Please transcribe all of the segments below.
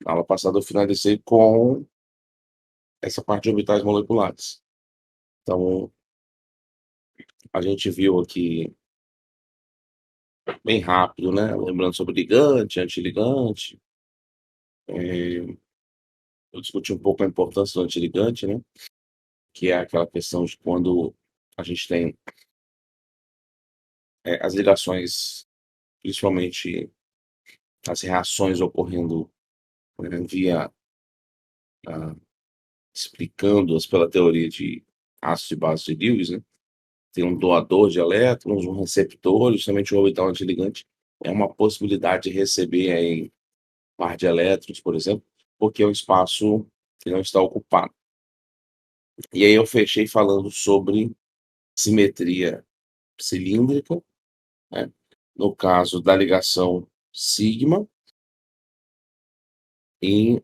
Na aula passada eu finalizei com essa parte de orbitais moleculares. Então, a gente viu aqui bem rápido, né, lembrando sobre ligante, antiligante, eu discuti um pouco a importância do antiligante, né, que é aquela questão de quando a gente tem, as ligações, principalmente as reações ocorrendo, via, ah, explicando-as pela teoria de ácidos e bases de Lewis, né, tem um doador de elétrons, um receptor, justamente o orbital antiligante é uma possibilidade de receber aí par de elétrons, por exemplo, porque é um espaço que não está ocupado. E aí eu fechei falando sobre simetria cilíndrica, né, no caso da ligação sigma, e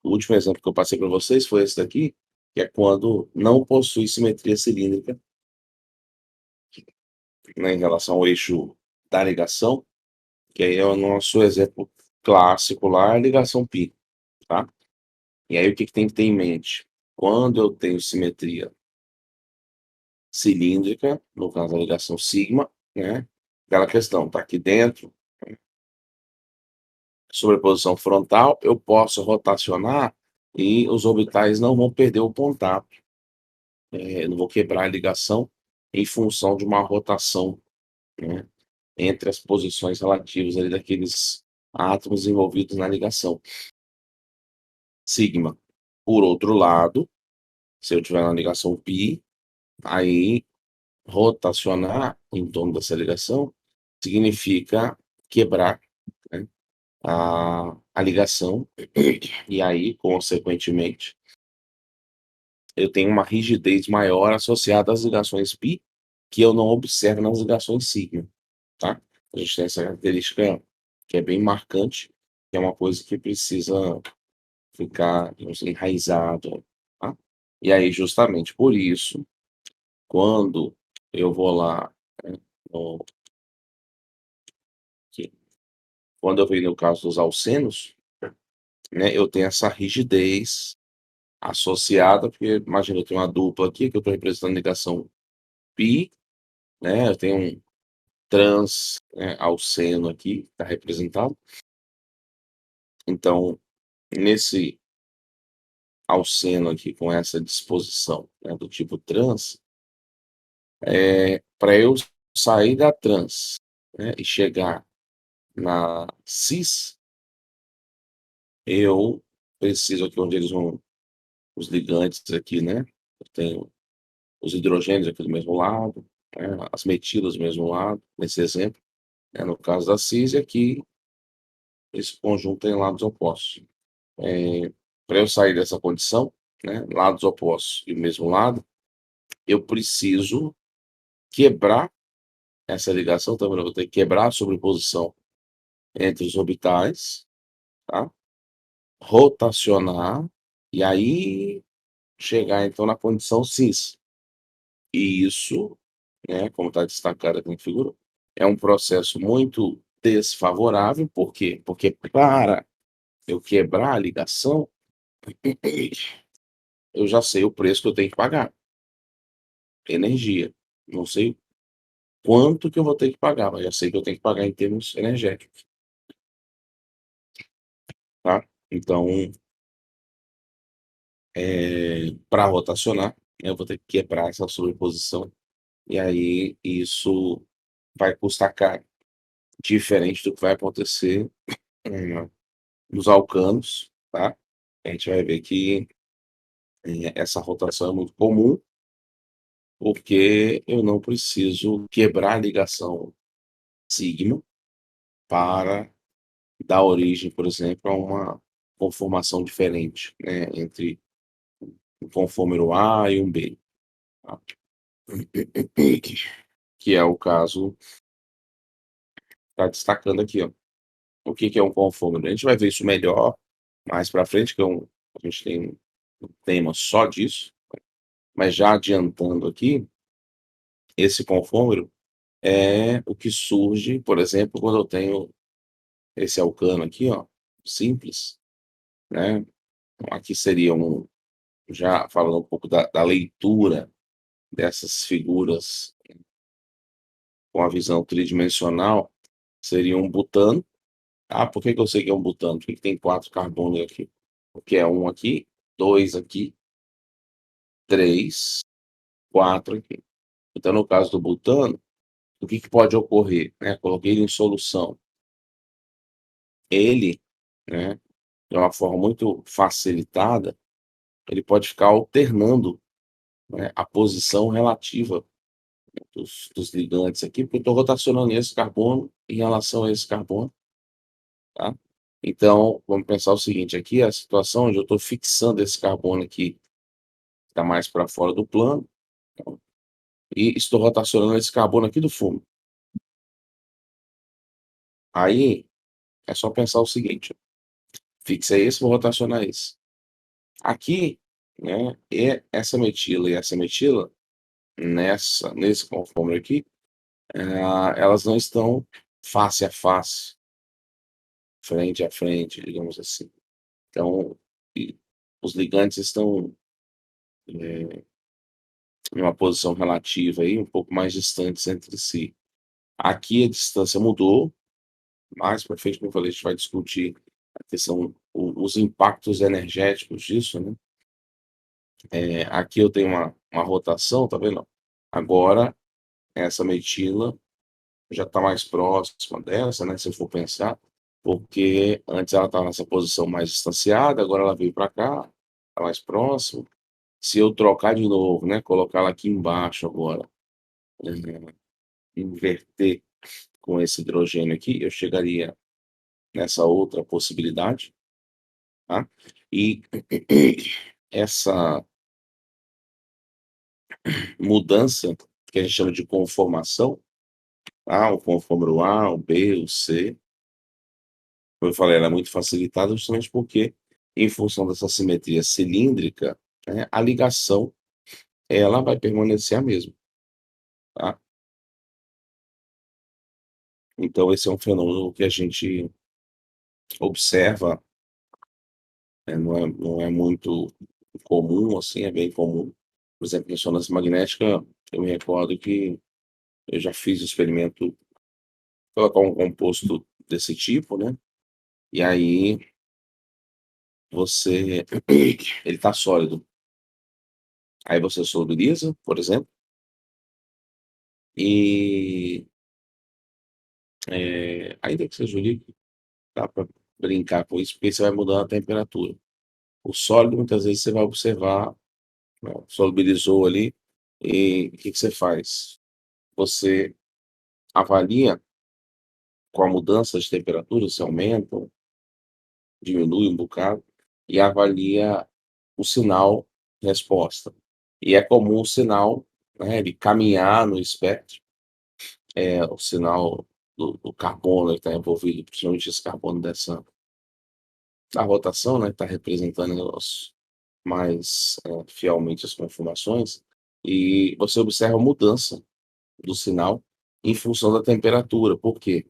o último exemplo que eu passei para vocês foi esse daqui, que é quando não possui simetria cilíndrica, né, em relação ao eixo da ligação, que aí é o nosso exemplo clássico lá, a ligação π, tá? E aí o que que tem que ter em mente? Quando eu tenho simetria cilíndrica, no caso da ligação sigma, né, aquela questão, tá aqui dentro, sobreposição frontal, eu posso rotacionar e os orbitais não vão perder o contato, não vou quebrar a ligação em função de uma rotação, né, entre as posições relativas ali daqueles átomos envolvidos na ligação sigma. Por outro lado, se eu tiver uma ligação π, aí rotacionar em torno dessa ligação significa quebrar, né, a ligação, e aí, consequentemente, eu tenho uma rigidez maior associada às ligações π, que eu não observo nas ligações sigma, tá? A gente tem essa característica que é bem marcante, que é uma coisa que precisa ficar, digamos assim, enraizado, tá? E aí, justamente por isso, quando eu vou lá, né, no aqui, quando eu venho no caso dos alcenos, né, eu tenho essa rigidez associada, porque imagina, eu tenho uma dupla aqui, que eu estou representando ligação π, né, eu tenho um trans, né, alceno aqui, está representado. Então, nesse alceno aqui, com essa disposição, né, do tipo trans, para eu sair da trans, né, e chegar na cis, eu preciso aqui onde eles vão, os ligantes aqui, né, eu tenho os hidrogênios aqui do mesmo lado, né, as metilas do mesmo lado, nesse exemplo, né, no caso da cis, e aqui esse conjunto tem lados opostos. Para eu sair dessa condição, né, lados opostos e o mesmo lado, eu preciso quebrar essa ligação, também eu vou ter que quebrar a sobreposição entre os orbitais, tá? Rotacionar, e aí chegar então na condição cis. E isso, né, como está destacado aqui na figura, é um processo muito desfavorável, por quê? Porque para eu quebrar a ligação, eu já sei o preço que eu tenho que pagar, energia. Não sei quanto que eu vou ter que pagar, mas já sei que eu tenho que pagar em termos energéticos, tá? Então, para rotacionar, eu vou ter que quebrar essa sobreposição, e aí isso vai custar caro, diferente do que vai acontecer, nos alcanos, tá? A gente vai ver que, essa rotação é muito comum, porque eu não preciso quebrar a ligação sigma para dar origem, por exemplo, a uma conformação diferente, né, entre um confômero A e um B, tá? Que é o caso, tá destacando aqui, ó. O que que é um confômero? A gente vai ver isso melhor mais para frente, que a gente tem um tema só disso, mas já adiantando aqui, esse confômero é o que surge, por exemplo, quando eu tenho esse alcano aqui, ó, simples, né. Então aqui seria já falando um pouco da leitura dessas figuras com a visão tridimensional, seria um butano. Ah, por que que eu sei que é um butano? Por que que tem 4 carbonos aqui? Porque é um aqui, 2 aqui, 3, 4 aqui. Então, no caso do butano, o que que pode ocorrer, né, coloquei ele em solução. Ele, né, de uma forma muito facilitada, ele pode ficar alternando, né, a posição relativa dos ligantes aqui, porque eu estou rotacionando esse carbono em relação a esse carbono, tá. Então, vamos pensar o seguinte, aqui é a situação onde eu estou fixando esse carbono aqui, está mais para fora do plano, e estou rotacionando esse carbono aqui do fundo. Aí, é só pensar o seguinte, fixei esse, vou rotacionar esse. Aqui, né, essa metila e essa metila, nesse conforme aqui, elas não estão face a face, frente a frente, digamos assim. Então, e os ligantes estão, em uma posição relativa aí, um pouco mais distantes entre si. Aqui a distância mudou, mais para frente, como eu falei, a gente vai discutir a questão, os impactos energéticos disso, né. Aqui eu tenho uma rotação, tá vendo? Agora, essa metila já está mais próxima dessa, né, se eu for pensar, porque antes ela estava nessa posição mais distanciada, agora ela veio para cá, está mais próximo. Se eu trocar de novo, né, colocar ela aqui embaixo agora, inverter com esse hidrogênio aqui, eu chegaria nessa outra possibilidade, tá. E essa mudança, que a gente chama de conformação, tá, o conformer A, o B, o C, como eu falei, ela é muito facilitada justamente porque, em função dessa simetria cilíndrica, né, a ligação, ela vai permanecer a mesma, tá. Então esse é um fenômeno que a gente observa, não é muito comum, assim, é bem comum. Por exemplo, em ressonância magnética, eu me recordo que eu já fiz o experimento, colocar um composto desse tipo, né, e aí você ele está sólido, aí você solubiliza, por exemplo, e, ainda que seja líquido, dá para brincar com isso, porque você vai mudando a temperatura. O sólido, muitas vezes, você vai observar, né, solubilizou ali, e o que que você faz? Você avalia com a mudança de temperatura, se aumenta, diminui um bocado, e avalia o sinal resposta. E é comum o sinal, né, ele caminhar no espectro, o sinal do carbono que está envolvido, principalmente esse carbono dessa da rotação, né, que está representando mais, fielmente as conformações, e você observa a mudança do sinal em função da temperatura. Por quê?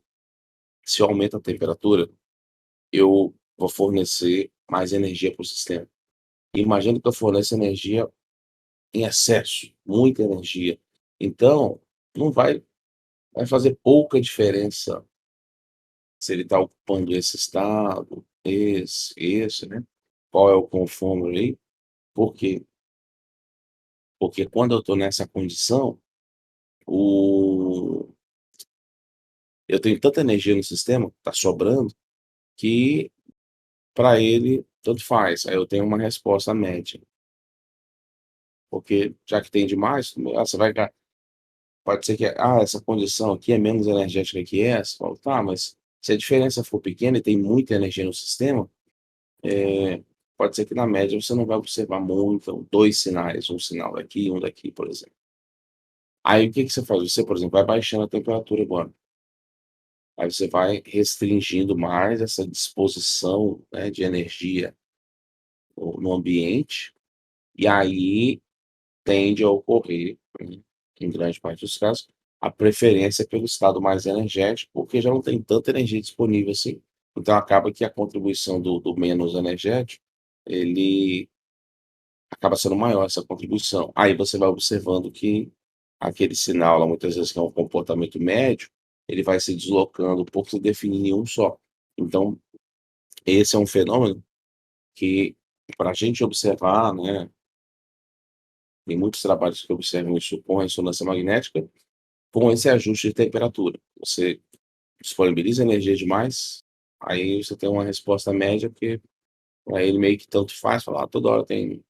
Se aumenta a temperatura, eu vou fornecer mais energia para o sistema. Imagina que eu forneço energia em excesso, muita energia. Então, não vai fazer pouca diferença se ele está ocupando esse estado, esse, né, qual é o conforme aí. Por quê? Porque quando eu estou nessa condição, o eu tenho tanta energia no sistema, está sobrando, que para ele tanto faz, aí eu tenho uma resposta média. Porque já que tem demais, você vai ga pode ser que, essa condição aqui é menos energética que essa, falo: "Tá, mas se a diferença for pequena e tem muita energia no sistema, pode ser que na média você não vai observar muito, 2 sinais, um sinal daqui e um daqui", por exemplo. Aí o que que você faz? Você, por exemplo, vai baixando a temperatura agora. Aí você vai restringindo mais essa disposição, né, de energia no ambiente, e aí tende a ocorrer, em grande parte dos casos, a preferência pelo estado mais energético, porque já não tem tanta energia disponível assim, Então acaba que a contribuição do menos energético, ele acaba sendo maior essa contribuição. Aí você vai observando que aquele sinal lá, muitas vezes, que é um comportamento médio, ele vai se deslocando por se definir em um só. Então, esse é um fenômeno que, para a gente observar, né, tem muitos trabalhos que observam isso com ressonância magnética, com esse ajuste de temperatura. Você disponibiliza energia demais, aí você tem uma resposta média, porque para ele meio que tanto faz, falar toda hora tem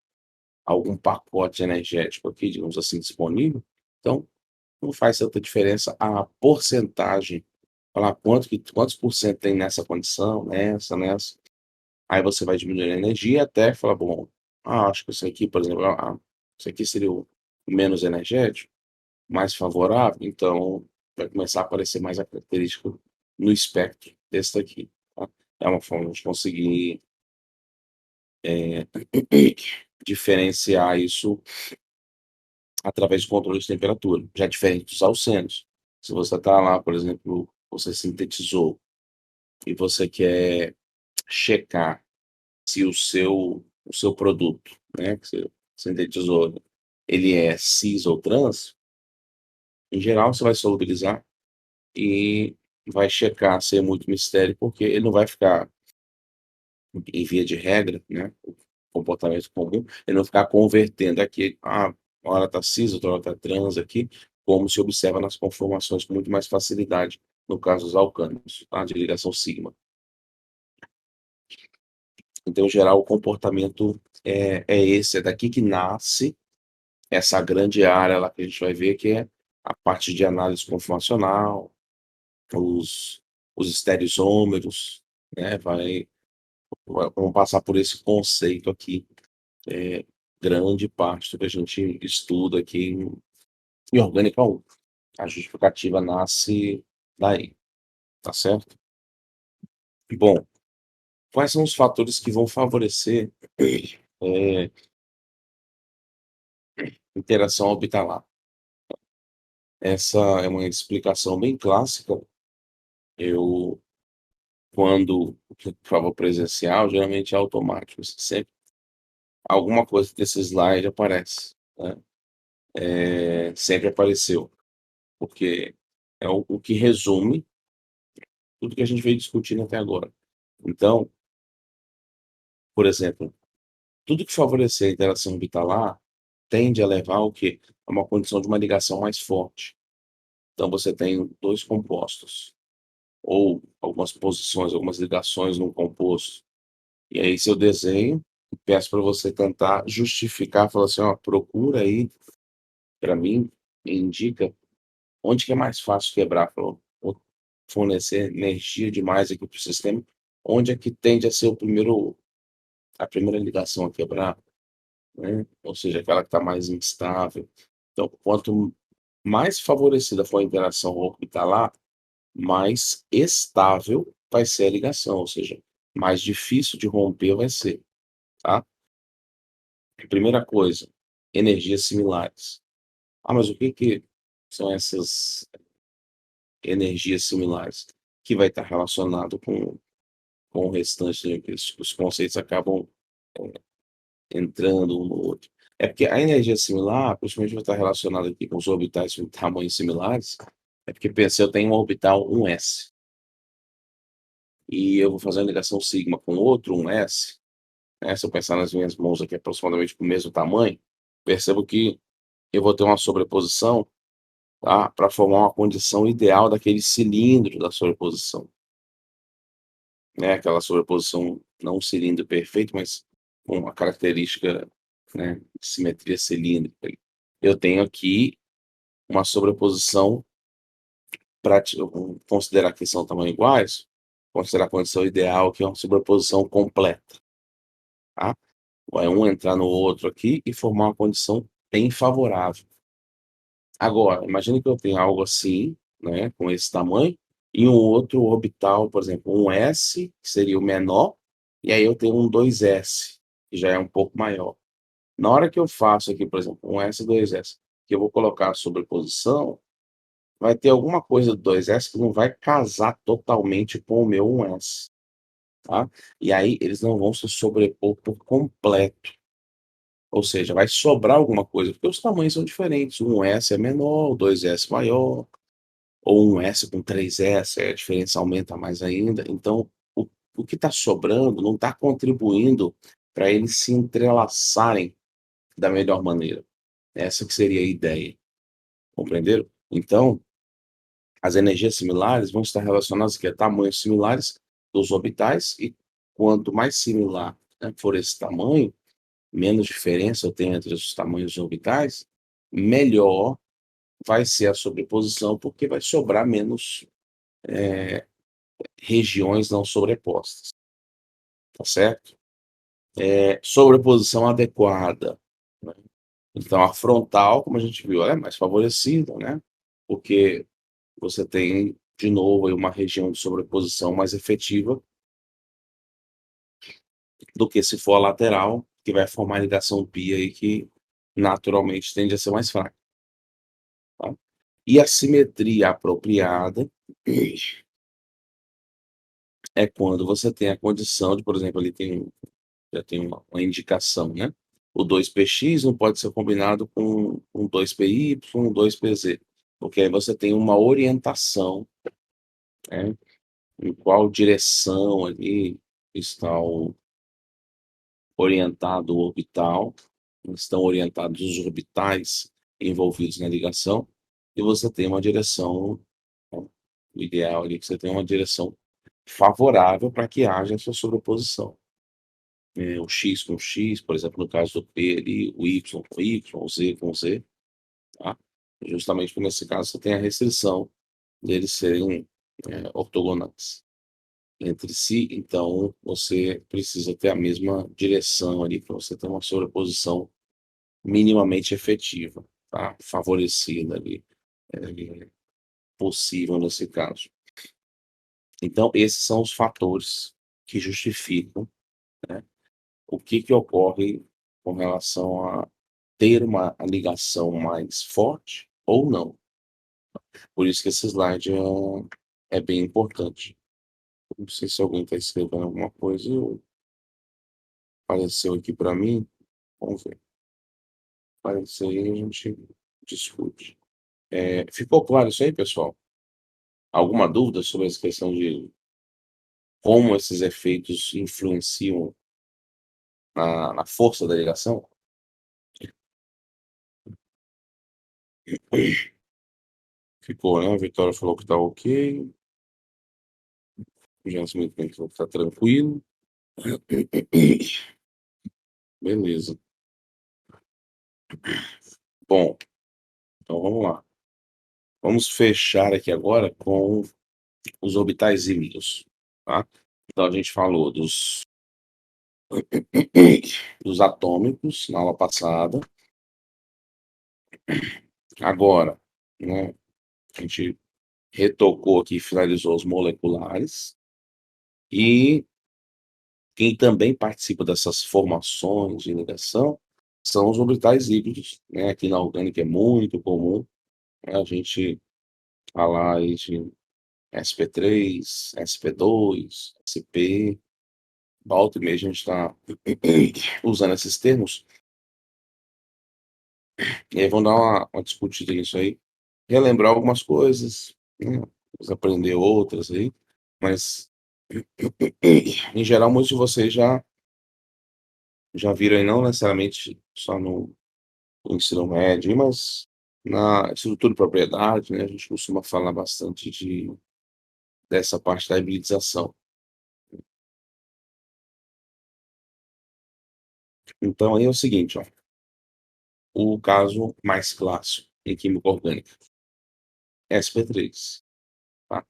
algum pacote energético aqui, digamos assim, disponível, então não faz tanta diferença a porcentagem, falar quantos por cento tem nessa condição, nessa. Aí você vai diminuindo a energia até falar: "Bom, acho que isso aqui, por exemplo, isso aqui seria o menos energético, mais favorável", então vai começar a aparecer mais a característica no espectro desse daqui, tá. É uma forma de conseguir, eh, diferenciar isso através do controle de temperatura, já diferente dos alcenos. Se você está lá, por exemplo, você sintetizou e você quer checar se o seu produto, né, que você sintetizou, ele é cis ou trans, em geral você vai solubilizar e vai checar sem muito mistério, porque ele não vai ficar, em via de regra, né, o comportamento comum, ele não ficar convertendo aqui, uma hora tá cis, outra hora tá trans aqui, como se observa nas conformações com muito mais facilidade, no caso dos alcânions, tá, de ligação sigma. Então, em geral, o comportamento é esse, é daqui que nasce essa grande área lá que a gente vai ver, que é a parte de análise conformacional, os estereoisômeros, né, vamos passar por esse conceito aqui, grande parte do que a gente estuda aqui em orgânica 1. A justificativa nasce daí, tá certo? Bom, quais são os fatores que vão favorecer, eh, interação orbital? Essa é uma explicação bem clássica. Eu, quando prova presencial, geralmente é automático, assim, sempre alguma coisa desse slide aparece, né, sempre apareceu, porque é o que resume tudo que a gente veio discutindo até agora. Então, por exemplo, tudo que favorecer a interação orbital tende a levar ao quê? A uma condição de uma ligação mais forte. Então você tem 2 compostos, ou algumas posições, algumas ligações num composto. E aí se eu desenho, peço para você tentar justificar, falar assim: "Ó, procura aí para mim, me indica onde que é mais fácil quebrar, ou fornecer energia demais aqui para o sistema, onde é que tende a ser a primeira ligação a quebrar", né, ou seja, aquela que está mais instável. Então, quanto mais favorecida for a interação orbital, mais estável vai ser a ligação, ou seja, mais difícil de romper vai ser, tá. Primeira coisa, energias similares. Mas o que que são essas energias similares? Que vai estar relacionado com o restante, né, que os conceitos acabam, eh, entrando um no outro. É porque a energia similar, principalmente vai estar relacionada aqui com os orbitais com tamanhos similares, é porque pensa, eu tenho um orbital 1s, e eu vou fazer uma ligação sigma com outro 1s, né, se eu pensar nas minhas mãos aqui aproximadamente com o mesmo tamanho, percebo que eu vou ter uma sobreposição, tá, para formar uma condição ideal daquele cilindro da sobreposição, né, aquela sobreposição, não um cilindro perfeito, mas com uma característica, né, de simetria cilíndrica. Eu tenho aqui uma sobreposição vamos considerar que são tamanho iguais, considerar a condição ideal, que é uma sobreposição completa, tá. Vai um entrar no outro aqui e formar uma condição bem favorável. Agora, imagine que eu tenho algo assim, né, com esse tamanho, e um outro orbital, por exemplo, um S, que seria o menor, e aí eu tenho um 2s, que já é um pouco maior. Na hora que eu faço aqui, por exemplo, um S e 2s, que eu vou colocar a sobreposição, vai ter alguma coisa do 2s que não vai casar totalmente com o meu 1s. tá? E aí eles não vão se sobrepor por completo, ou seja, vai sobrar alguma coisa, porque os tamanhos são diferentes, um S é menor, o 2S maior, ou um S com 3S, aí a diferença aumenta mais ainda. Então, o que está sobrando não está contribuindo para eles se entrelaçarem da melhor maneira. Essa que seria a ideia, compreenderam? Então, as energias similares vão estar relacionadas a tamanhos similares dos orbitais, e quanto mais similar, né, for esse tamanho, menos diferença eu tenho entre os tamanhos orbitais, melhor vai ser a sobreposição, porque vai sobrar menos regiões não sobrepostas, tá certo? Sobreposição adequada, né? Então, a frontal, como a gente viu, ela é mais favorecida, né? Porque você tem, de novo, aí uma região de sobreposição mais efetiva do que se for a lateral, que vai formar ligação pi aí que naturalmente tende a ser mais fraca, tá? E a simetria apropriada é quando você tem a condição de, por exemplo, ali já tem uma indicação, né? O 2px não pode ser combinado com um 2py, um 2pz, porque aí você tem uma orientação, né? Em qual direção ali está orientado o orbital, estão orientados os orbitais envolvidos na ligação, e você tem uma direção, né, o ideal ali é que você tenha uma direção favorável para que haja essa sobreposição. O X com X, por exemplo, no caso do P ali, o Y com Y, o Z com Z, tá? Justamente porque nesse caso você tem a restrição deles serem ortogonais entre si, então você precisa ter a mesma direção ali para você ter uma sobreposição minimamente efetiva, tá? Favorecida ali, possível nesse caso. Então, esses são os fatores que justificam, né, o que ocorre com relação a ter uma ligação mais forte ou não. Por isso que esse slide é bem importante. Não sei se alguém está escrevendo alguma coisa, apareceu aqui para mim. Vamos ver. Apareceu aí, a gente discute. Ficou claro isso aí, pessoal? Alguma dúvida sobre essa questão de como esses efeitos influenciam na força da ligação? Ficou, né? A Vitória falou que tá ok. O Jean Smith falou que tá tranquilo. Beleza. Bom, então vamos lá. Vamos fechar aqui agora com os orbitais híbridos, tá? Então a gente falou dos atômicos na aula passada. Agora, né, a gente retocou aqui, finalizou os moleculares. E quem também participa dessas formações de ligação são os orbitais híbridos, né? Aqui na orgânica é muito comum, né, a gente falar aí de sp3, sp2, sp, volta e meia a gente está usando esses termos, e aí vamos dar uma discutida nisso aí, relembrar algumas coisas, né? Vamos aprender outras aí, mas em geral muitos de vocês já viram aí, não necessariamente só no ensino médio, mas na estrutura de propriedade, né, a gente costuma falar bastante dessa parte da hibridização. Então, aí é o seguinte, ó, o caso mais clássico em química orgânica, sp3, tá?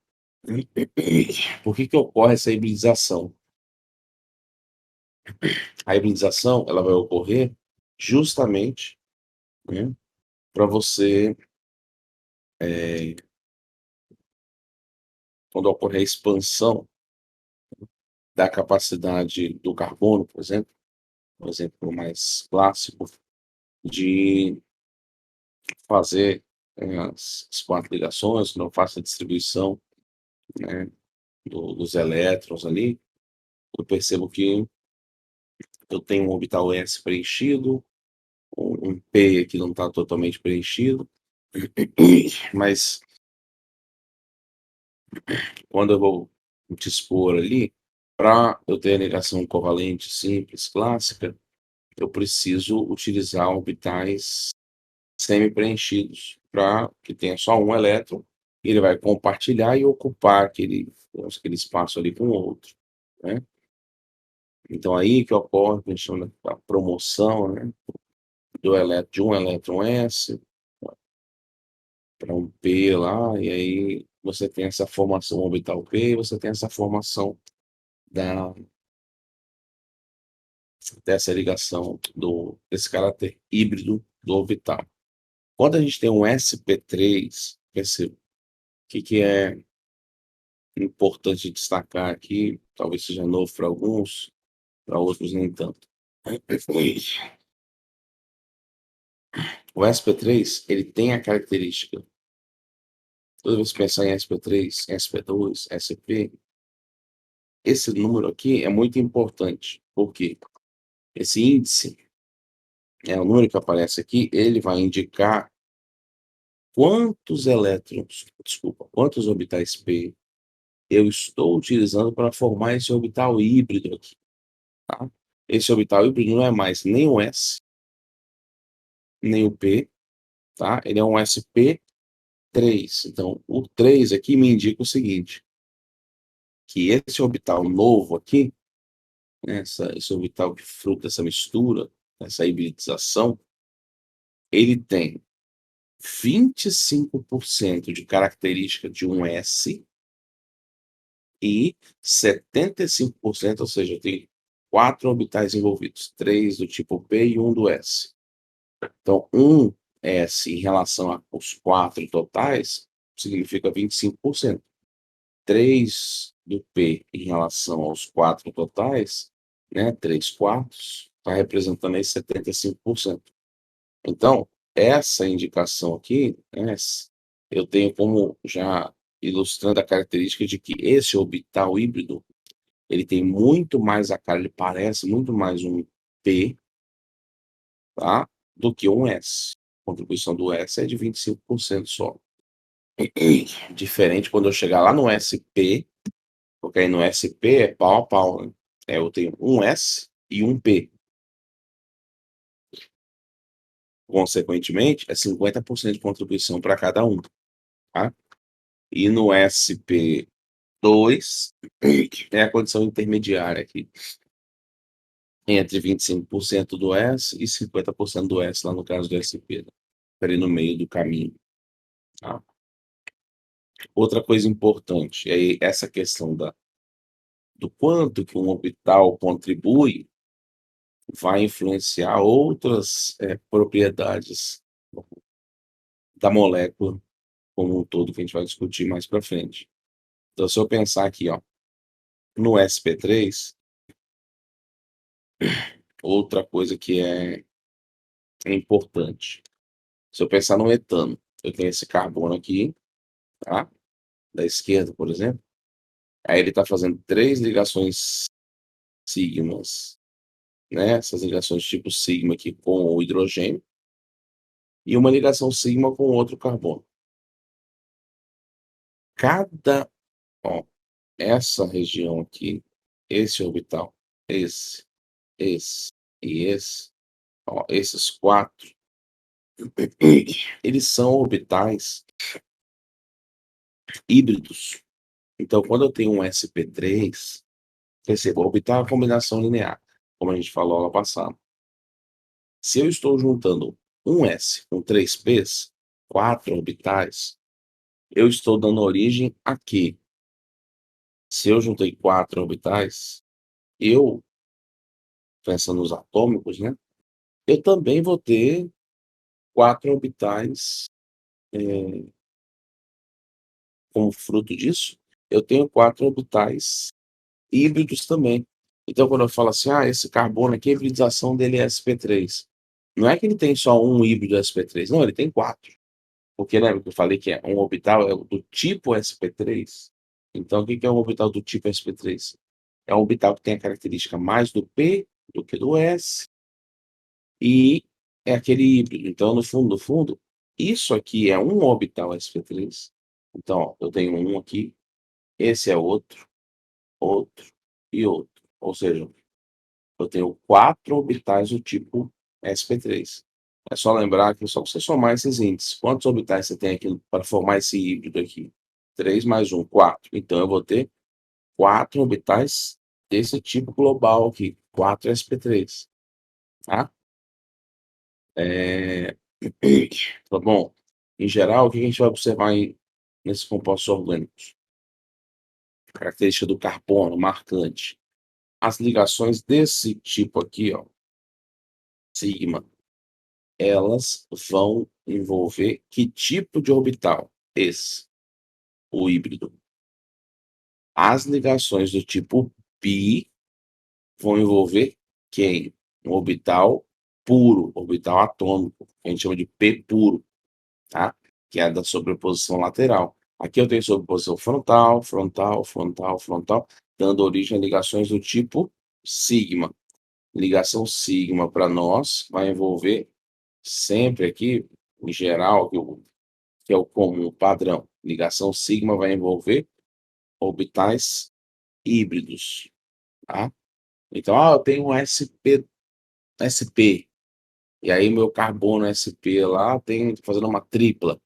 Por que ocorre essa hibridização? A hibridização, ela vai ocorrer justamente, né, para você, quando ocorre a expansão da capacidade do carbono, por exemplo, um exemplo mais clássico, de fazer as 4 ligações, que não faça a distribuição, né, dos elétrons ali, eu percebo que eu tenho um orbital S preenchido, um P que não está totalmente preenchido, mas quando eu vou dispor ali, para eu ter a ligação covalente simples, clássica, eu preciso utilizar orbitais semi-preenchidos, para que tenha só um elétron, e ele vai compartilhar e ocupar aquele espaço ali com o outro, né? Então aí que ocorre o que a gente chama da promoção, né, de um elétron S para um P lá, e aí você tem essa formação orbital P, e você tem essa formação da dessa ligação desse caráter híbrido do orbital. Quando a gente tem um sp3, perceba, o que é importante destacar aqui, talvez seja novo para alguns, para outros nem tanto. O sp3, ele tem a característica, toda vez que pensar em sp3, sp2, sp, esse número aqui é muito importante, porque esse índice, o número que aparece aqui, ele vai indicar quantos elétrons, desculpa, quantos orbitais P eu estou utilizando para formar esse orbital híbrido aqui, tá? Esse orbital híbrido não é mais nem o S, nem o P, tá? Ele é um sp3. Então, o 3 aqui me indica o seguinte, que esse orbital novo aqui, né, esse orbital que fruto dessa mistura, essa hibridização, ele tem 25% de característica de um S e 75%, ou seja, tem 4 orbitais envolvidos, 3 do tipo P e 1 do S. Então, um S em relação aos 4 totais significa 25%. 3 do P em relação aos 4 totais, né, 3 quartos, está representando aí 75%. Então, essa indicação aqui, né, eu tenho como já ilustrando a característica de que esse orbital híbrido, ele tem muito mais a cara, ele parece muito mais um P, tá, do que um S. A contribuição do S é de 25% só. Diferente quando eu chegar lá no SP, porque aí no SP é pau a pau, né? Eu tenho um S e um P. Consequentemente, é 50% de contribuição para cada um, tá? E no SP2 é a condição intermediária aqui, entre 25% do S e 50% do S, lá no caso do SP, né? Ali no meio do caminho, tá? Outra coisa importante, é essa questão do quanto que um orbital contribui, vai influenciar outras propriedades da molécula como um todo, que a gente vai discutir mais para frente. Então, se eu pensar aqui, ó, no sp3, outra coisa que é importante. Se eu pensar no etano, eu tenho esse carbono aqui, tá? Da esquerda, por exemplo. Aí ele está fazendo 3 ligações sigmas, né? Essas ligações tipo sigma aqui com o hidrogênio, e uma ligação sigma com outro carbono. Cada, ó, essa região aqui, esse orbital, esse e esse, ó, esses 4, eles são orbitais híbridos. Então, quando eu tenho um sp3, perceba, orbital é uma combinação linear, como a gente falou lá passado. Se eu estou juntando um S com 3 Ps, 4 orbitais, eu estou dando origem a quê? Se eu juntei 4 orbitais, eu, pensando nos atômicos, né, eu também vou ter 4 orbitais, como fruto disso, eu tenho 4 orbitais híbridos também. Então, quando eu falo assim, esse carbono aqui, a hibridização dele é sp3. Não é que ele tem só um híbrido sp3, não, ele tem 4. Porque lembra que eu falei que um orbital é do tipo sp3? Então, o que é um orbital do tipo sp3? É um orbital que tem a característica mais do P do que do S, e é aquele híbrido. Então, no fundo, isso aqui é um orbital sp3. Então, ó, eu tenho um aqui, esse é outro, outro e outro. Ou seja, eu tenho 4 orbitais do tipo sp3. É só lembrar que só você somar esses índices. Quantos orbitais você tem aqui para formar esse híbrido aqui? 3 mais 1, 4. Então, eu vou ter 4 orbitais desse tipo global aqui, 4 sp3, tá? Tá bom? Em geral, o que a gente vai observar nesses compostos orgânicos? Característica do carbono marcante. As ligações desse tipo aqui, ó, sigma, elas vão envolver que tipo de orbital? Esse, o híbrido. As ligações do tipo pi vão envolver quem? Um orbital puro, orbital atômico, que a gente chama de p puro, tá? Que é a da sobreposição lateral. Aqui eu tenho sobreposição frontal, frontal, frontal, frontal, dando origem a ligações do tipo sigma. Ligação sigma para nós vai envolver sempre aqui, em geral, que é o comum padrão. Ligação sigma vai envolver orbitais híbridos, tá? Então, eu tenho um SP, e aí meu carbono SP lá tem fazendo uma tripla.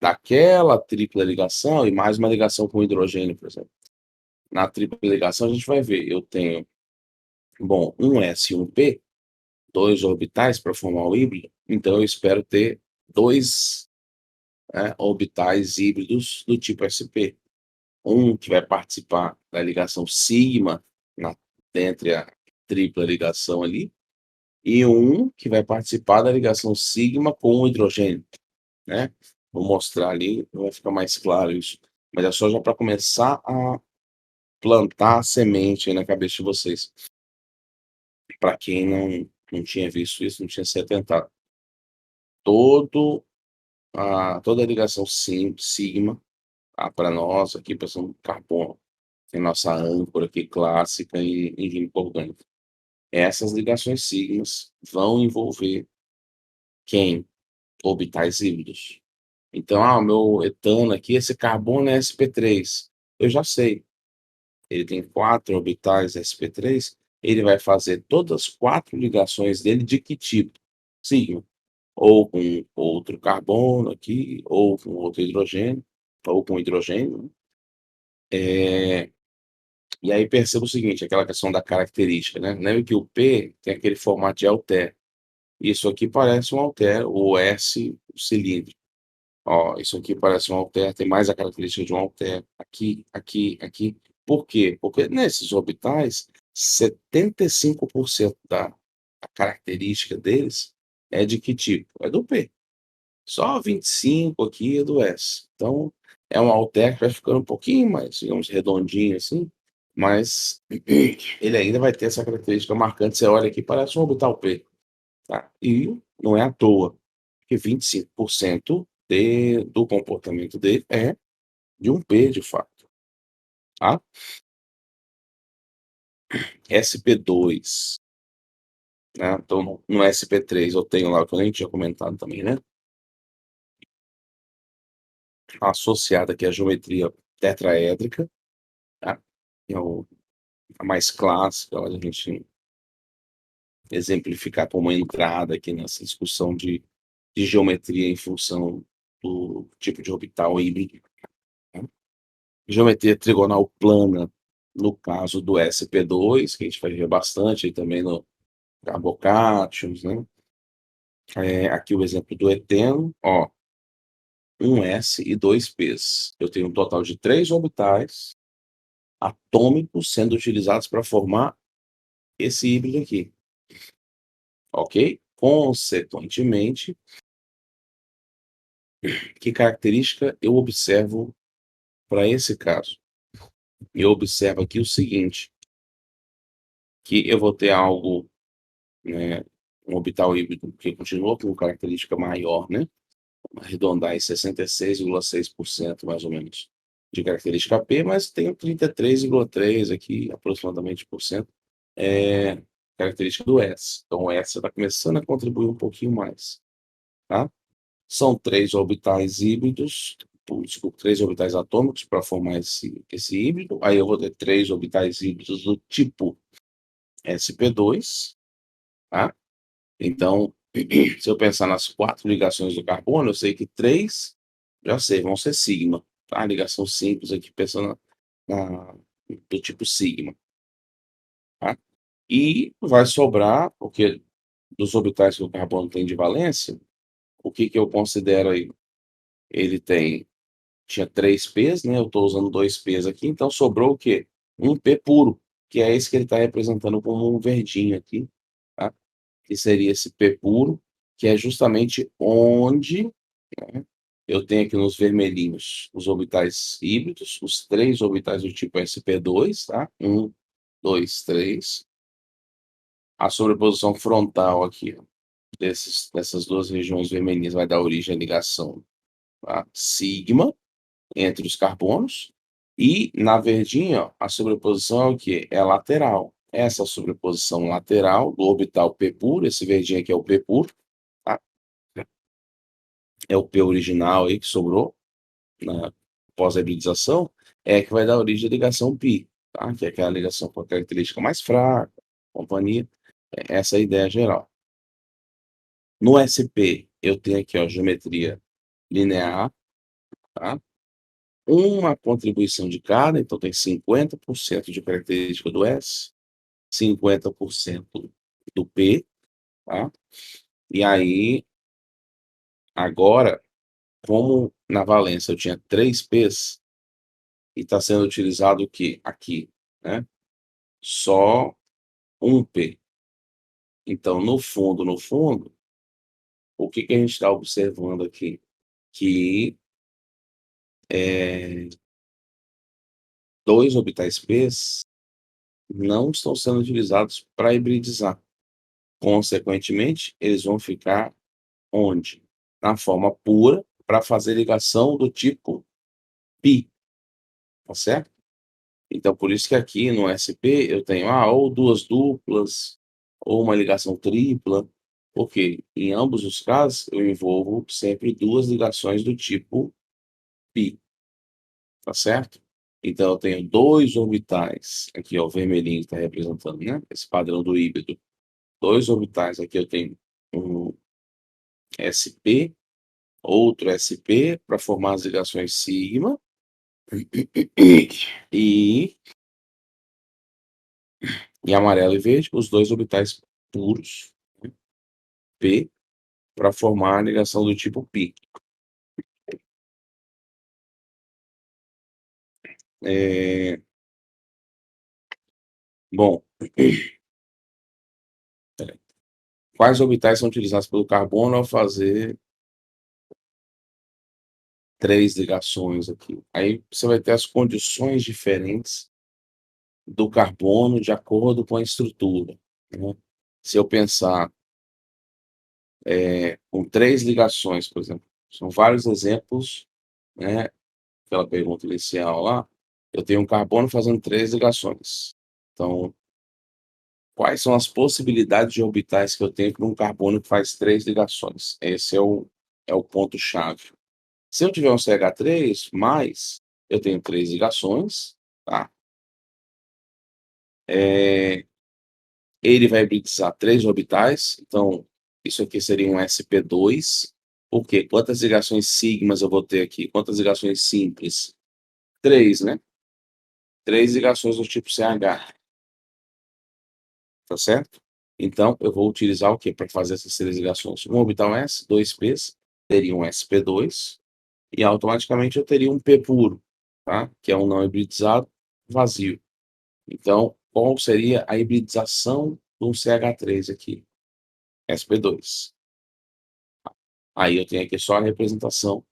Daquela tripla ligação e mais uma ligação com hidrogênio, por exemplo. Na tripla ligação a gente vai ver, eu tenho, bom, um S e um P, 2 orbitais para formar o híbrido, então eu espero ter 2, né, orbitais híbridos do tipo SP. Um que vai participar da ligação sigma entre a tripla ligação ali, e um que vai participar da ligação sigma com o hidrogênio, né? Vou mostrar ali, vai ficar mais claro isso. Mas é só já para começar a plantar a semente aí na cabeça de vocês. Para quem não tinha visto isso, não tinha se atentado. Toda a ligação sigma, para nós aqui, pensando no carbono, tem nossa âncora aqui clássica em química orgânica. Essas ligações sigmas vão envolver quem? Orbitais híbridos. Então, o meu etano aqui, esse carbono é sp3. Eu já sei. Ele tem 4 orbitais sp3. Ele vai fazer todas as 4 ligações dele de que tipo? Sigma. Ou com outro carbono aqui, ou com outro hidrogênio, ou com hidrogênio. E aí perceba o seguinte, aquela questão da característica, né? Lembra que o P tem aquele formato de alter. Isso aqui parece um alter, o S, o cilindro. Ó, isso aqui parece um alter, tem mais a característica de um alter. Aqui, aqui, aqui. Por quê? Porque nesses orbitais, 75% da característica deles é de que tipo? É do P. Só 25 aqui é do S. Então, é um alter que vai ficando um pouquinho mais, digamos, redondinho assim, mas ele ainda vai ter essa característica marcante. Você olha aqui, parece um orbital P, tá? E não é à toa, que 25% do comportamento dele é de um P, de fato, tá? SP2, né? Então, no SP3 eu tenho lá, que eu nem tinha comentado também, né? Associada aqui à geometria tetraédrica, tá? Que é a mais clássica, a gente exemplificar como entrada aqui nessa discussão de geometria em função do tipo de orbital híbrido, né? Geometria trigonal plana, no caso do SP2, que a gente vai ver bastante aí também no Carbocations, né? Aqui o exemplo do eteno, ó, um S e 2 Ps. Eu tenho um total de 3 orbitais atômicos sendo utilizados para formar esse híbrido aqui, ok? Consequentemente, que característica eu observo para esse caso? Eu observo aqui o seguinte, que eu vou ter algo, né, um orbital híbrido que continua com característica maior, né? Arredondar em 66,6% mais ou menos. de característica P, mas tem 33,3 aqui, aproximadamente por cento, característica do S. Então, o S está começando a contribuir um pouquinho mais, tá? São 3 orbitais híbridos, desculpa, 3 orbitais atômicos para formar esse híbrido. Aí eu vou ter 3 orbitais híbridos do tipo sp2, tá? Então, se eu pensar nas 4 ligações do carbono, eu sei que 3, já sei, vão ser sigma, tá? Ligação simples aqui, pensando do tipo sigma, tá? E vai sobrar, porque dos orbitais que o carbono tem de valência, o que eu considero aí? Ele tinha 3 P's, né? Eu estou usando 2 P's aqui, então sobrou o quê? Um P puro, que é esse que ele está representando como um verdinho aqui, tá? Que seria esse P puro, que é justamente onde, né, eu tenho aqui nos vermelhinhos os orbitais híbridos, os 3 orbitais do tipo sp2, tá? 1, 2, 3. A sobreposição frontal aqui, ó, dessas duas regiões vermelhinhas vai dar origem à ligação, tá? Sigma, entre os carbonos, e na verdinha, ó, a sobreposição é o quê? É lateral. Essa sobreposição lateral do orbital P puro, esse verdinho aqui é o P puro, tá? É o P original aí que sobrou na pós-hibridização, é que vai dar origem à ligação π, tá? Que é aquela ligação com a característica mais fraca, companhia. Essa é a ideia geral. No SP, eu tenho aqui, ó, geometria linear, tá? Uma contribuição de cada, então tem 50% de característica do S, 50% do P, tá? E aí, agora, como na valência eu tinha 3 P's, e está sendo utilizado o que? Aqui, né? Só um P. Então, no fundo, o que a gente está observando aqui? Que 2 orbitais P's não estão sendo utilizados para hibridizar. Consequentemente, eles vão ficar onde? Na forma pura, para fazer ligação do tipo π, tá certo? Então, por isso que aqui no SP eu tenho ou duas duplas, ou uma ligação tripla, porque em ambos os casos eu envolvo sempre duas ligações do tipo π, tá certo? Então, eu tenho 2 orbitais, aqui ó, o vermelhinho está representando, né? Esse padrão do híbrido. 2 orbitais, aqui eu tenho um SP, outro SP, para formar as ligações sigma, e em amarelo e verde, os 2 orbitais puros, né, P, para formar a ligação do tipo π. Bom, quais orbitais são utilizados pelo carbono ao fazer 3 ligações aqui? Aí você vai ter as condições diferentes do carbono de acordo com a estrutura, né? Se eu pensar com 3 ligações, por exemplo, são vários exemplos, né? Aquela pergunta inicial lá, eu tenho um carbono fazendo 3 ligações. Então, quais são as possibilidades de orbitais que eu tenho para um carbono que faz 3 ligações? Esse é o ponto-chave. Se eu tiver um CH3, eu tenho 3 ligações, tá? Ele vai hibridizar 3 orbitais, então isso aqui seria um sp2. Por quê? Quantas ligações sigmas eu vou ter aqui? Quantas ligações simples? 3, né? 3 ligações do tipo CH, tá certo? Então, eu vou utilizar o quê para fazer essas 3 ligações? Um orbital S, 2 P's, teria um sp2, e automaticamente eu teria um P puro, tá? Que é um não hibridizado vazio. Então, qual seria a hibridização de um CH3 aqui? sp2. Aí eu tenho aqui só a representação,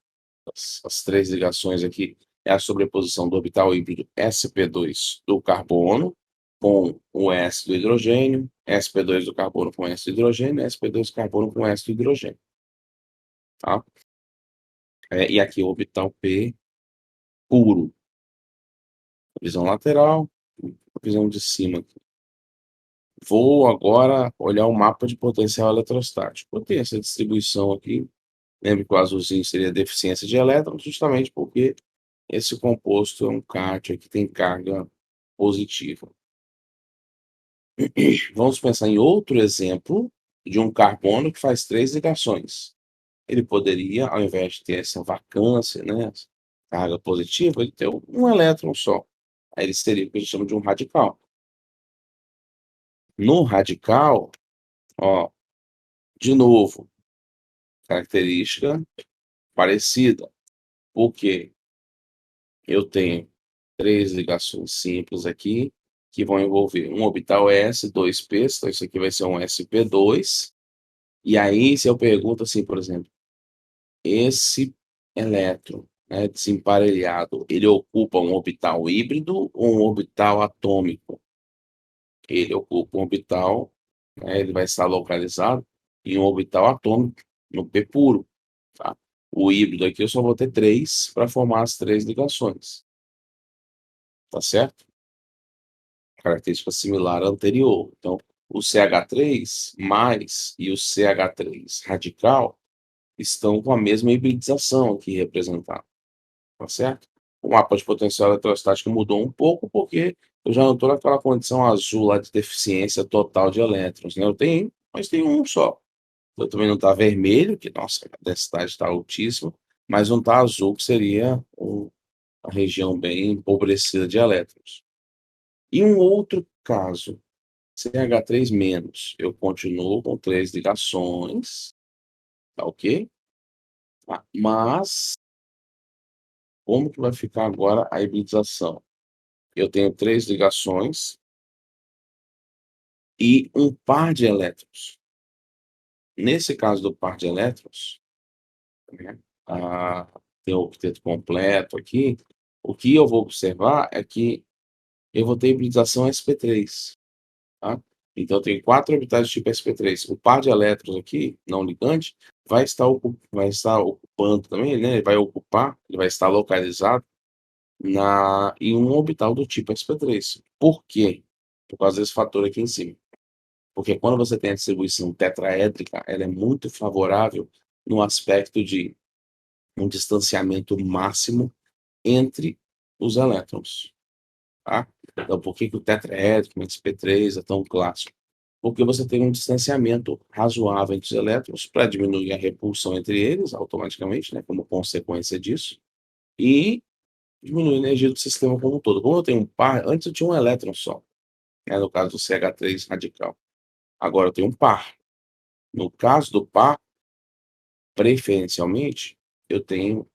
as 3 ligações aqui, é a sobreposição do orbital híbrido sp2 do carbono com o S do hidrogênio, sp2 do carbono com S do hidrogênio, sp2 do carbono com S do hidrogênio, tá? E aqui o orbital P puro. visão lateral, visão de cima. Vou agora olhar o mapa de potencial eletrostático. Eu tenho essa distribuição aqui. Lembra que o azulzinho seria deficiência de elétrons, justamente porque esse composto é um cátion que tem carga positiva. Vamos pensar em outro exemplo de um carbono que faz 3 ligações. Ele poderia, ao invés de ter essa vacância, né, carga positiva, ele ter um elétron só. Aí ele seria o que a gente chama de um radical. No radical, ó, de novo, característica parecida, porque eu tenho 3 ligações simples aqui, que vão envolver um orbital S, 2 p, então isso aqui vai ser um sp2. E aí, se eu pergunto assim, por exemplo, esse elétron, né, desemparelhado, ele ocupa um orbital híbrido ou um orbital atômico? Ele ocupa um orbital, né, ele vai estar localizado em um orbital atômico, no p puro, tá? O híbrido aqui eu só vou ter 3 para formar as 3 ligações, tá certo? Característica similar à anterior. Então, o CH3 mais e o CH3 radical estão com a mesma hibridização aqui representada, tá certo? O mapa de potencial eletrostático mudou um pouco, porque eu já não estou naquela condição azul lá de deficiência total de elétrons, né? Eu tenho, mas tenho um só. Eu também não está vermelho, que, nossa, a densidade está altíssima, mas não está azul, que seria a região bem empobrecida de elétrons. E um outro caso, CH3 menos, eu continuo com 3 ligações, tá ok? Mas como que vai ficar agora a hibridização? Eu tenho 3 ligações e um par de elétrons. Nesse caso do par de elétrons, né, tem o octeto completo aqui, o que eu vou observar é que eu vou ter hibridização sp3, tá? Então eu tenho 4 orbitais de tipo sp3. O par de elétrons aqui, não ligante, vai estar ocupando também, né, ele vai ocupar, ele vai estar localizado em um orbital do tipo sp3. Por quê? Por causa desse fator aqui em cima. Porque quando você tem a distribuição tetraédrica, ela é muito favorável no aspecto de um distanciamento máximo entre os elétrons, tá? Então, por que que o tetraédrico, o sp3 é tão clássico? Porque você tem um distanciamento razoável entre os elétrons para diminuir a repulsão entre eles automaticamente, né, como consequência disso, e diminuir a energia do sistema como um todo. Como eu tenho um par, antes eu tinha um elétron só, né, no caso do CH3 radical. Agora eu tenho um par. No caso do par, preferencialmente, eu tenho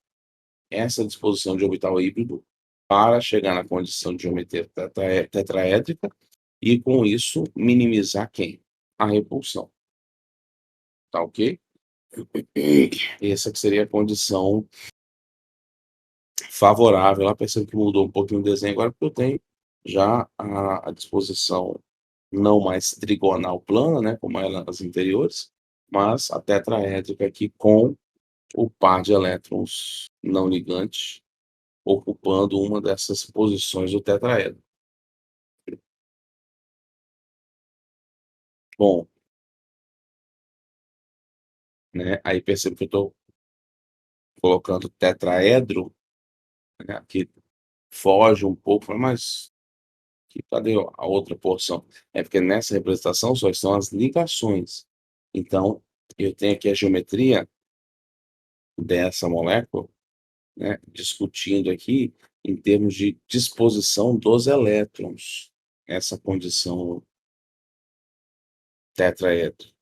essa disposição de orbital híbrido para chegar na condição de geometria tetraédrica e, com isso, minimizar quem? A repulsão. Tá ok? Essa que seria a condição favorável. Lá percebo que mudou um pouquinho o desenho agora, porque eu tenho já a disposição não mais trigonal plana, né, como era as anteriores, mas a tetraédrica aqui com o par de elétrons não ligantes ocupando uma dessas posições do tetraedro. Bom, né, aí percebo que eu estou colocando tetraedro, né, que foge um pouco, mas cadê a outra porção? É porque nessa representação só estão as ligações. Então, eu tenho aqui a geometria dessa molécula, né, discutindo aqui em termos de disposição dos elétrons, essa condição tetraedro,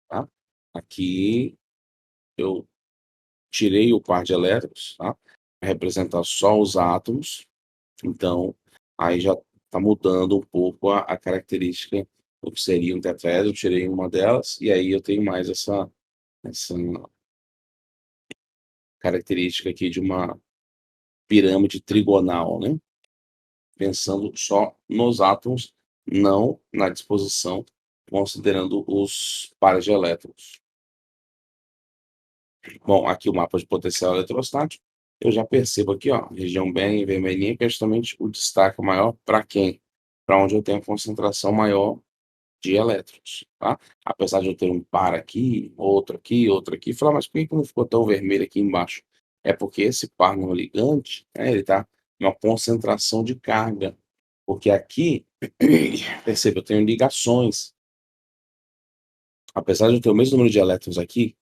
tá? Aqui eu tirei o par de elétrons, tá? Para representar só os átomos, então aí já está mudando um pouco a característica do que seria um tetraedro, eu tirei uma delas, e aí eu tenho mais essa característica aqui de uma pirâmide trigonal, né? Pensando só nos átomos, não na disposição, considerando os pares de elétrons. Bom, aqui o mapa de potencial eletrostático. eu já percebo aqui, ó, região bem vermelhinha, que é justamente o destaque maior para quem? Para onde eu tenho a concentração maior de elétrons, tá? Apesar de eu ter um par aqui, outro aqui, falar, mas por que que não ficou tão vermelho aqui embaixo? É porque esse par não ligante, né, ele tá em uma concentração de carga, porque aqui, perceba, eu tenho ligações. Apesar de eu ter o mesmo número de elétrons aqui,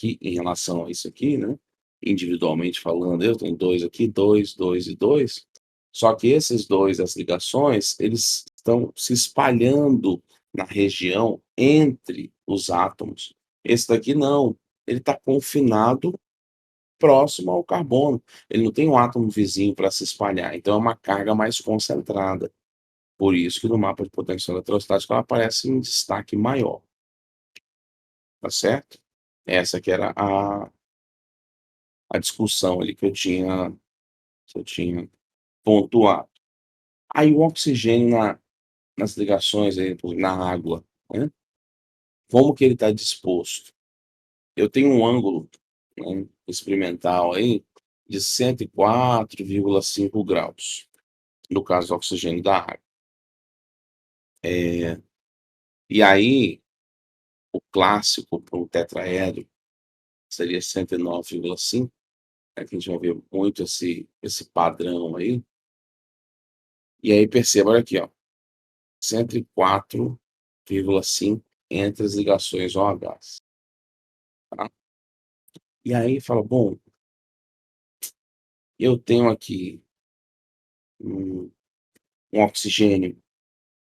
em relação a isso aqui, né, individualmente falando, eu tenho 2 aqui, 2, 2 e 2. Só que esses 2, as ligações, eles estão se espalhando na região entre os átomos. Esse daqui não, ele está confinado próximo ao carbono. Ele não tem um átomo vizinho para se espalhar, então é uma carga mais concentrada. Por isso que no mapa de potência eletrostática ela aparece em destaque maior. Tá certo? Essa que era a discussão ali que eu tinha pontuado. Aí o oxigênio nas ligações aí, na água, né, como que ele está disposto? Eu tenho um ângulo, né, experimental aí de 104,5 graus, no caso do oxigênio da água. E aí, o clássico para um tetraedro seria 109,5, né, que a gente vai ver muito esse padrão aí. E aí perceba, olha aqui, ó, 104,5 entre as ligações OH, tá? E aí fala, bom, eu tenho aqui um oxigênio,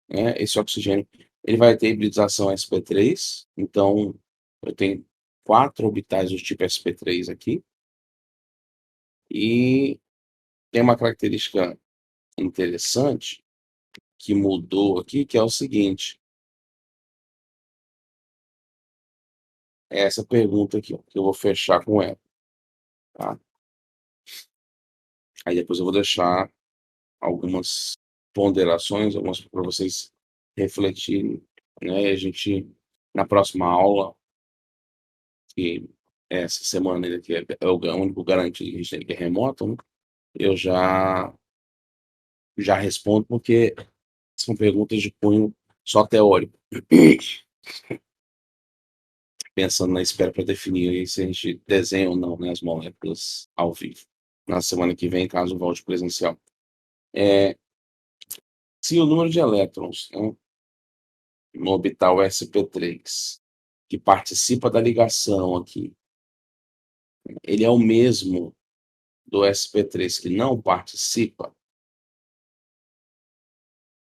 né? Esse oxigênio, ele vai ter hibridização sp3, então eu tenho 4 orbitais do tipo sp3 aqui, e tem uma característica interessante que mudou aqui, que é o seguinte, é essa pergunta aqui, ó, que eu vou fechar com ela, tá? Aí depois eu vou deixar algumas ponderações, algumas para vocês refletirem, né? A gente, na próxima aula, que é essa semana ainda, que é o único garantido que a gente tem, que é remoto, né? Eu já respondo, porque são perguntas de cunho só teórico. Pensando na espera para definir aí se a gente desenha ou não, né, as moléculas ao vivo. Na semana que vem, caso volte presencial. Se o número de elétrons, né, no orbital sp3, que participa da ligação aqui, ele é o mesmo do sp3 que não participa,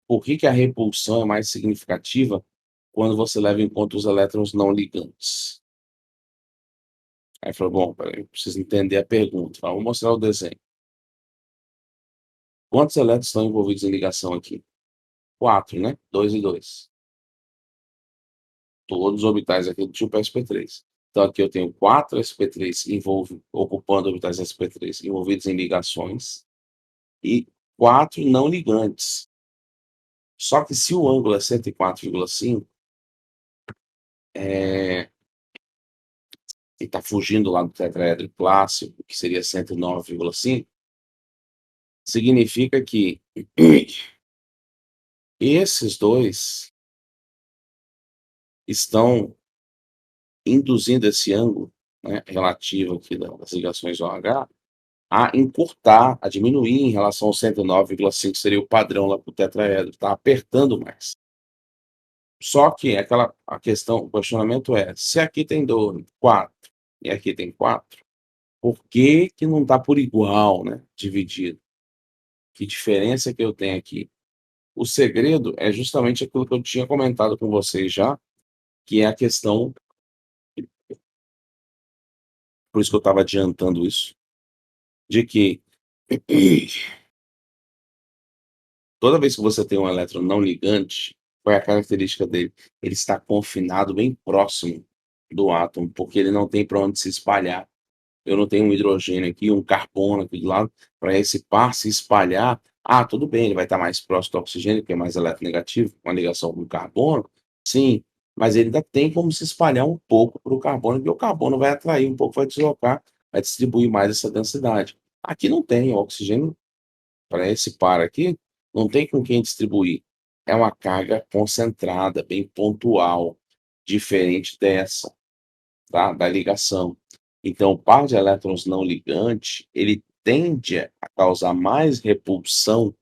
por que que a repulsão é mais significativa quando você leva em conta os elétrons não ligantes? Aí falou, bom, peraí, eu preciso entender a pergunta. Vamos mostrar o desenho. Quantos elétrons estão envolvidos em ligação aqui? 4, né? 2 e 2. Todos os orbitais aqui do tipo sp3. Então aqui eu tenho 4 sp3 ocupando orbitais sp3 envolvidos em ligações e 4 não ligantes. Só que se o ângulo é 104,5, e está fugindo lá do tetraedro clássico, que seria 109,5, significa que esses dois estão induzindo esse ângulo, né, relativo aqui das ligações OH, a encurtar, a diminuir em relação ao 109,5, seria o padrão lá para o tetraedro, está apertando mais. Só que a questão, o questionamento é, se aqui tem 2, 4 e aqui tem 4, por que que não está por igual, né, dividido? Que diferença que eu tenho aqui? O segredo é justamente aquilo que eu tinha comentado com vocês já, que é a questão, por isso que eu estava adiantando isso, de que toda vez que você tem um elétron não ligante, qual é a característica dele? Ele está confinado bem próximo do átomo, porque ele não tem para onde se espalhar. Eu não tenho um hidrogênio aqui, um carbono aqui do lado, para esse par se espalhar. Ah, tudo bem, ele vai estar mais próximo do oxigênio, que é mais eletronegativo, com a ligação com o carbono, sim, mas ele ainda tem como se espalhar um pouco para o carbono, porque o carbono vai atrair um pouco, vai deslocar, vai distribuir mais essa densidade. Aqui não tem, o oxigênio, para esse par aqui, não tem com quem distribuir. É uma carga concentrada, bem pontual, diferente dessa, tá? Da ligação. Então, o par de elétrons não ligante, ele tende a causar mais repulsão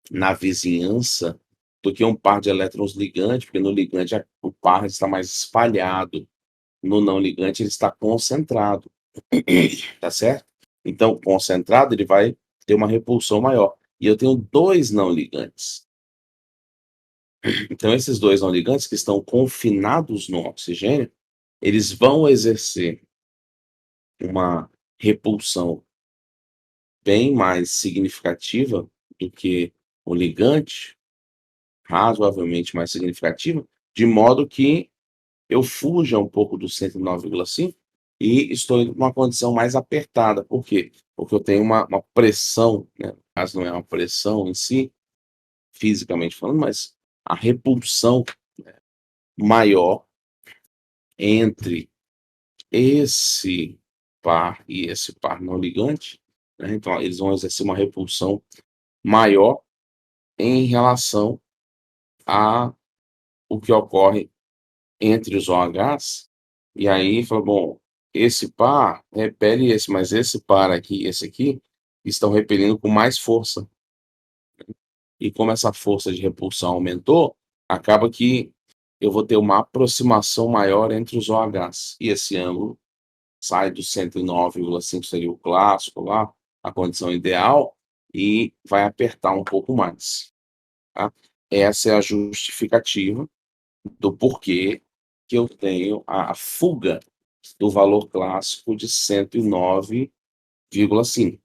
na vizinhança do que um par de elétrons ligante, porque no ligante o par está mais espalhado, no não ligante ele está concentrado, tá certo? Então, concentrado ele vai ter uma repulsão maior. E eu tenho 2 não ligantes. Então, esses 2 não ligantes que estão confinados no oxigênio, eles vão exercer uma repulsão bem mais significativa do que o ligante, razoavelmente mais significativa, de modo que eu fuja um pouco do 109,5 e estou em uma condição mais apertada. Por quê? Porque eu tenho uma pressão, né, no caso não é uma pressão em si, fisicamente falando, mas a repulsão maior entre esse par e esse par não ligante, né, então eles vão exercer uma repulsão maior em relação a o que ocorre entre os OHs, e aí falou, bom, esse par repele esse, mas esse par aqui e esse aqui estão repelindo com mais força. E como essa força de repulsão aumentou, acaba que eu vou ter uma aproximação maior entre os OHs. E esse ângulo sai do 109,5, seria o clássico lá, a condição ideal, e vai apertar um pouco mais. Tá? Essa é a justificativa do porquê que eu tenho a fuga do valor clássico de 109,5.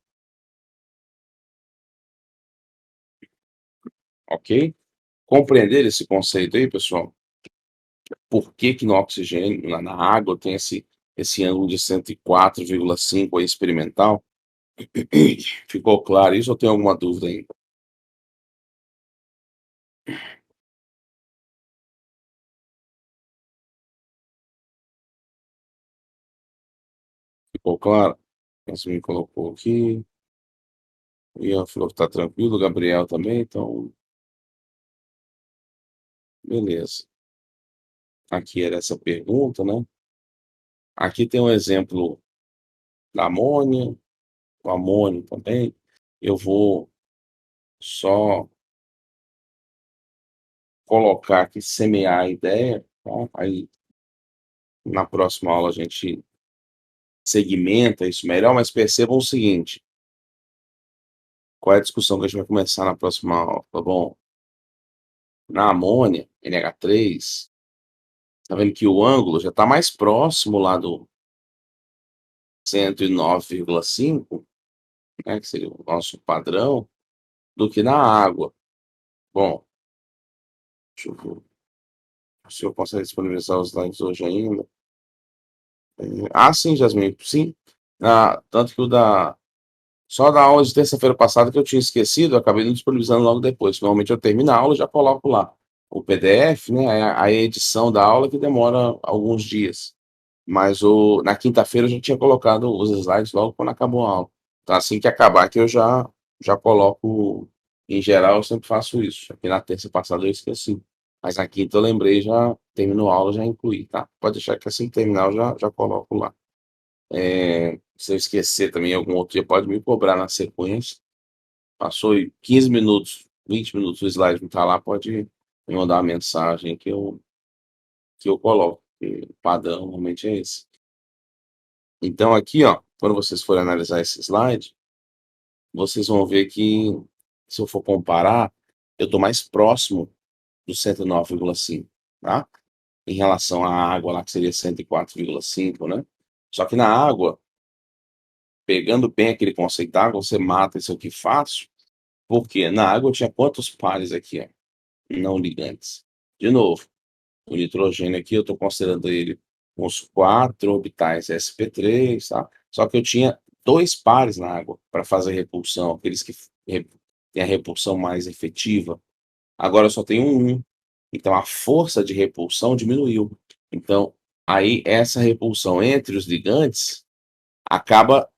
Ok? Compreender esse conceito aí, pessoal? Por que que no oxigênio, na água, tem esse ângulo de 104,5 aí experimental? Ficou claro isso ou tem alguma dúvida ainda? Ficou claro? Você me colocou aqui. O Ian falou que tá tranquilo, o Gabriel também, então, beleza. Aqui era essa pergunta, né? Aqui tem um exemplo da amônia, o amônio também. Eu vou só colocar aqui, semear a ideia, tá? Aí na próxima aula a gente segmenta isso melhor, mas percebam o seguinte: qual é a discussão que a gente vai começar na próxima aula, tá bom? Na amônia, NH3, tá vendo que o ângulo já está mais próximo lá do 109,5, né, que seria o nosso padrão, do que na água. Bom, deixa eu ver se eu consigo disponibilizar os slides hoje ainda. Sim, Jasmin, sim. Tanto que só da aula de terça-feira passada que eu tinha esquecido, eu acabei não disponibilizando logo depois. Normalmente eu termino a aula e já coloco lá o PDF, né? A edição da aula que demora alguns dias. Mas na quinta-feira eu já tinha colocado os slides logo quando acabou a aula. Então, assim que acabar, que eu já coloco. Em geral, eu sempre faço isso. Aqui na terça passada eu esqueci. Mas na quinta eu lembrei, já terminou a aula, já incluí, tá? Pode deixar que assim que terminar eu já coloco lá. Se eu esquecer também algum outro dia, pode me cobrar na sequência. Passou 15 minutos, 20 minutos, o slide não está lá, pode me mandar uma mensagem que eu coloco. O padrão normalmente é esse. Então, aqui, ó, quando vocês forem analisar esse slide, vocês vão ver que, se eu for comparar, eu estou mais próximo do 109,5, tá? Em relação à água lá, que seria 104,5, né? Só que na água, pegando bem aquele conceito da água, você mata isso aqui fácil, porque na água tinha quantos pares aqui, ó, não ligantes? De novo, o nitrogênio aqui eu estou considerando ele com os 4 orbitais sp3, tá? Só que eu tinha 2 pares na água para fazer repulsão, aqueles que têm a repulsão mais efetiva. Agora eu só tenho um. Então a força de repulsão diminuiu. Então, aí essa repulsão entre os ligantes acaba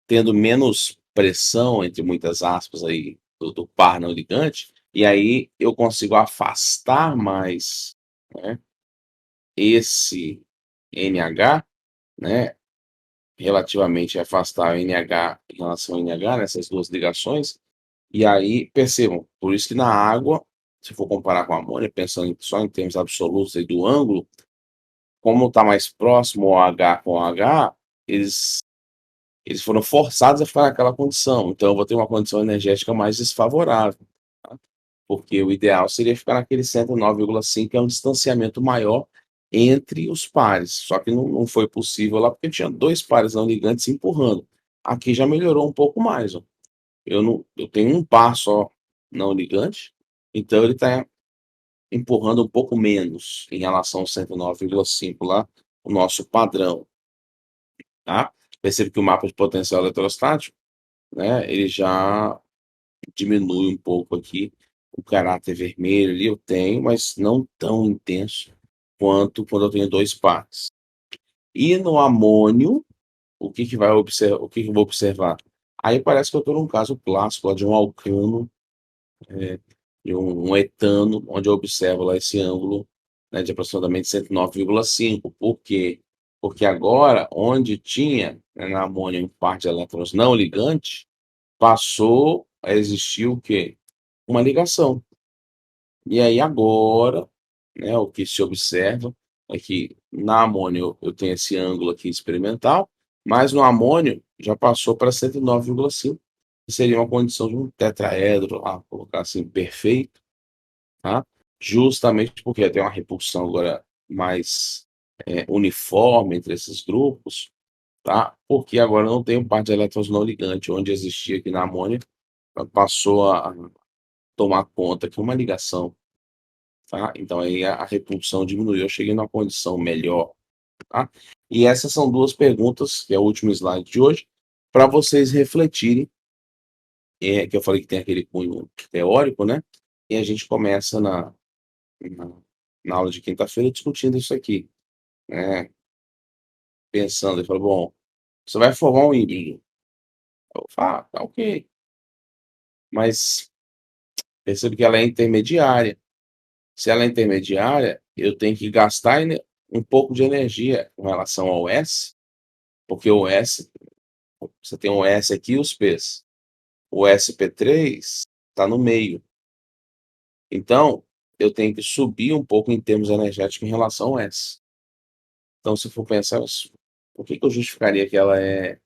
tendo menos pressão, entre muitas aspas, aí, do par não ligante, e aí eu consigo afastar mais, né, esse NH, né, relativamente afastar o NH em relação ao NH, nessas duas ligações, e aí percebam, por isso que na água, se for comparar com a amônia, pensando só em termos absolutos aí do ângulo, como está mais próximo o H com o H, eles foram forçados a ficar naquela condição, então eu vou ter uma condição energética mais desfavorável, tá, porque o ideal seria ficar naquele 109,5, que é um distanciamento maior entre os pares, só que não foi possível lá, porque tinha 2 pares não ligantes se empurrando. Aqui já melhorou um pouco mais, ó. Eu tenho um par só não ligante, então ele está empurrando um pouco menos em relação ao 109,5 lá, o nosso padrão, tá. Percebe que o mapa de potencial eletrostático, né, ele já diminui um pouco aqui o caráter vermelho ali, eu tenho, mas não tão intenso quanto quando eu tenho 2 pares. E no amônio, o que que eu vou observar? Aí parece que eu estou num caso clássico lá de um alcano, de um etano, onde eu observo lá esse ângulo, né, de aproximadamente 109,5. Por quê? Porque agora, onde tinha, né, na amônia um par de elétrons não ligante, passou a existir o quê? Uma ligação. E aí agora, né, o que se observa é que na amônia eu tenho esse ângulo aqui experimental, mas no amônio já passou para 109,5, que seria uma condição de um tetraedro lá, colocar assim, perfeito, tá? Justamente porque tem uma repulsão agora mais, uniforme entre esses grupos, tá? Porque agora não tem um par de elétrons não ligante, onde existia aqui na amônia, passou a tomar conta que uma ligação, tá? Então aí a repulsão diminuiu, eu cheguei numa condição melhor, tá? E essas são 2 perguntas, que é o último slide de hoje, para vocês refletirem, que eu falei que tem aquele cunho teórico, né, e a gente começa na na aula de quinta-feira discutindo isso aqui, né, pensando, ele falou: "Bom, você vai formar um híbrido". Eu falo: "Ah, tá ok", mas percebo que ela é intermediária. Se ela é intermediária, eu tenho que gastar um pouco de energia com relação ao S, porque o S, você tem o S aqui e os P's. O SP3 está no meio. Então, eu tenho que subir um pouco em termos energéticos em relação ao S. Então, se for pensar, por que eu justificaria que ela é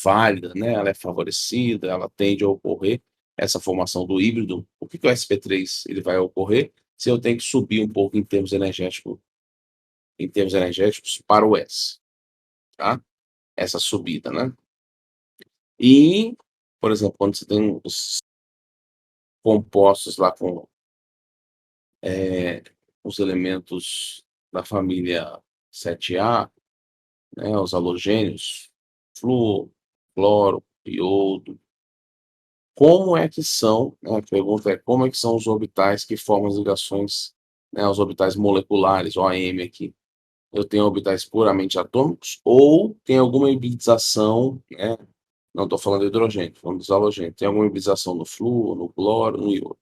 válida, né? Ela é favorecida, ela tende a ocorrer, essa formação do híbrido, por que o SP3 ele vai ocorrer se eu tenho que subir um pouco em termos energéticos para o S, tá? Essa subida, né? E, por exemplo, quando você tem os compostos lá com os elementos da família 7A, né, os halogênios, flúor, cloro, iodo, como é que são, né, a pergunta é como é que são os orbitais que formam as ligações, né, os orbitais moleculares, OAM aqui. Eu tenho orbitais puramente atômicos ou tem alguma hibridização, né, não estou falando de hidrogênio, estou falando dos halogênios, tem alguma hibridização no flúor, no cloro, no iodo.